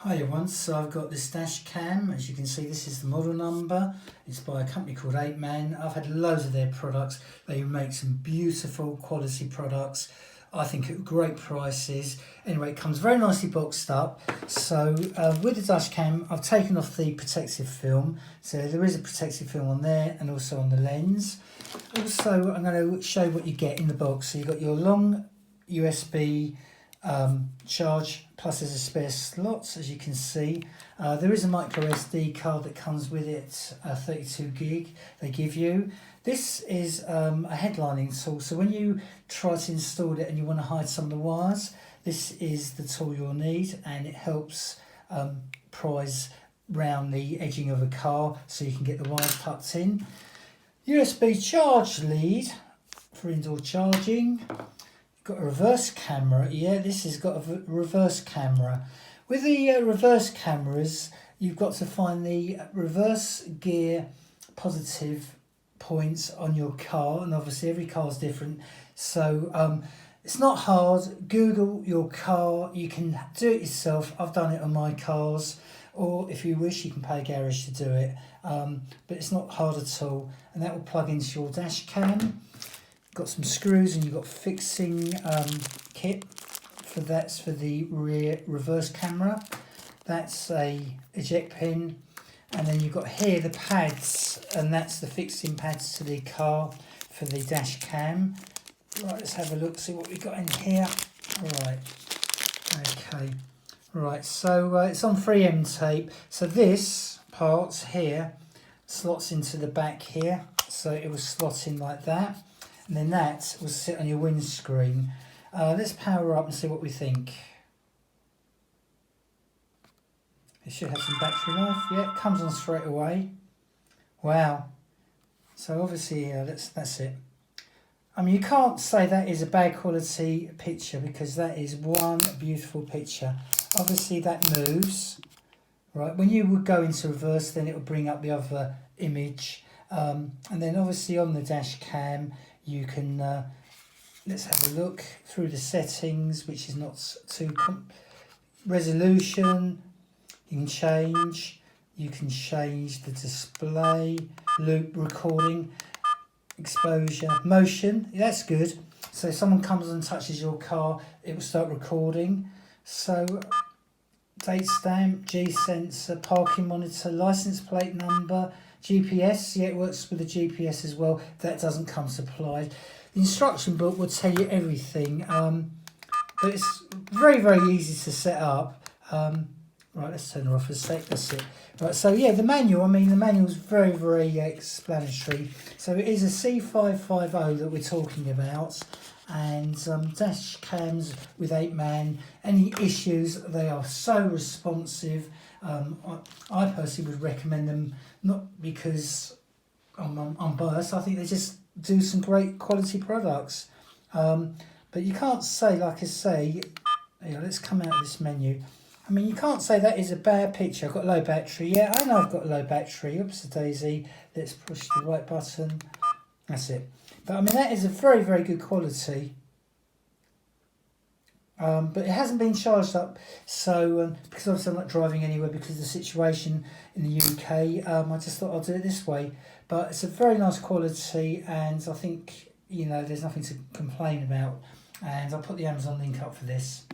Hi everyone, so I've got this dash cam. As you can see, this is the model number. It's by a company called Apeman. I've had loads of their products. They make some beautiful quality products, I think at great prices. Anyway, it comes very nicely boxed up. So with the dash cam, I've taken off the protective film. So there is a protective film on there and also on the lens. Also, I'm going to show what you get in the box. So you've got your long USB charge, plus there's a spare slots, as you can see. There is a micro SD card that comes with it, 32 gig they give you. This is a headlining tool, so when you try to install it and you want to hide some of the wires, this is the tool you'll need, and it helps prise round the edging of a car so you can get the wires tucked in. USB charge lead for indoor charging. Got a reverse camera. Yeah, this has got a reverse camera. With the reverse cameras, you've got to find the reverse gear positive points on your car, and obviously every car is different, so it's not hard. Google your car, you can do it yourself. I've done it on my cars, or if you wish you can pay a garage to do it, but it's not hard at all, and that will plug into your dash cam. Got some screws, and you've got fixing kit for that's for the rear reverse camera. That's a eject pin, and then you've got here the pads, and that's the fixing pads to the car for the dash cam. Right, let's have a look, see what we've got in here. Right, okay, right, so it's on 3M tape. So this part here slots into the back here, so it will slot in like that. And then that will sit on your windscreen. Let's power up and see what we think. It should have some battery life. Yeah, it comes on straight away. Wow. So obviously, that's it. I mean, you can't say that is a bad quality picture, because that is one beautiful picture. Obviously, that moves. Right, when you would go into reverse, then it will bring up the other image. And then obviously on the dash cam, you can, let's have a look through the settings, which is not too resolution. You can change the display, loop recording, exposure, motion. That's good. So if someone comes and touches your car, it will start recording. So date stamp, G sensor, parking monitor, license plate number, GPS. Yeah, it works with the GPS as well. That doesn't come supplied. The instruction book will tell you everything, but it's very, very easy to set up. Right, let's turn her off a sec. That's it. Right, so yeah, the manual. I mean, the manual is very, very explanatory. So it is a C550 that we're talking about, and dash cams with Apeman. Any issues, they are so responsive. I personally would recommend them, not because I'm biased. I think they just do some great quality products. But you can't say, like I say, let's come out of this menu. I mean, you can't say that is a bad picture. I've got low battery. Yeah, I know I've got low battery. Oops, a daisy. Let's push the right button. That's it. But I mean, that is a very, very good quality. But it hasn't been charged up, so because obviously I'm not driving anywhere because of the situation in the UK, I just thought I'll do it this way. But it's a very nice quality, and I think, there's nothing to complain about. And I'll put the Amazon link up for this.